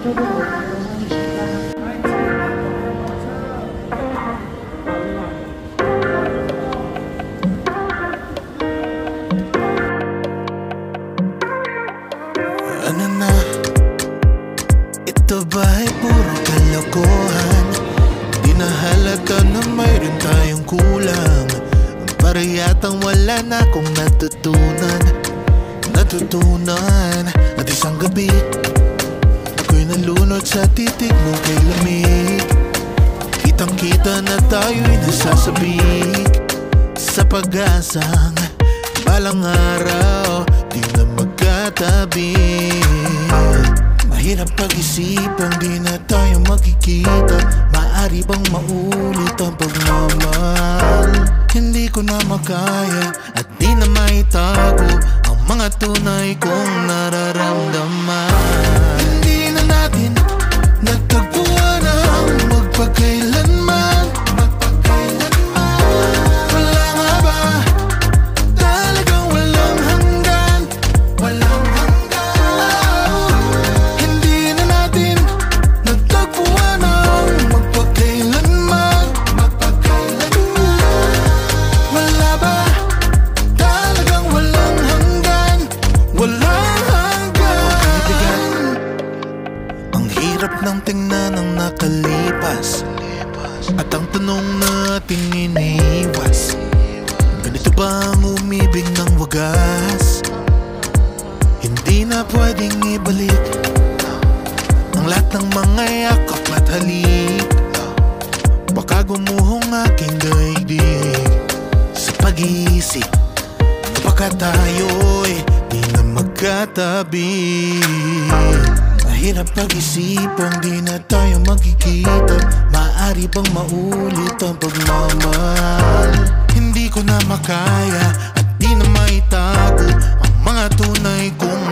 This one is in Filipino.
Ano na? Ito ba'y puro kalokohan? Di na halata na mayroon tayong kulang. Para yatang wala na akong natutunan at isang gabi ako'y nalunod sa titig mo kay lamig. Kitang kita na tayo'y nasasabik sa pag-asang balang araw di na magkatabi. Mahirap pag-isipang di na tayo magkikita. Maaari bang maulit ang pagmamahal? Hindi ko na makaya at di na maitago ang mga tunay kong nararamdaman. Hindi na natin nagtagpuan ang magpakailanman. Wala nga ba talagang walang hanggan? Hindi na natin nagtagpuan ang magpakailanman. Wala ba talagang walang hanggan? Walang hanggan. Ang hirap ng tingnan ng nakalipas at ang tanong natin iniwas. Ganito ba ang umibig ng wagas? Hindi na pwedeng ibalik ang lahat ng mga yakap at halik. Baka gumuhong aking daigdig sa pag-iisip na baka tayo'y di na magkatabi. Mahirap pag-isipang di na tayo magkikita. Maaari bang maulit ang pagmamahal? Hindi ko na makaya at di na maitago ang mga tunay kong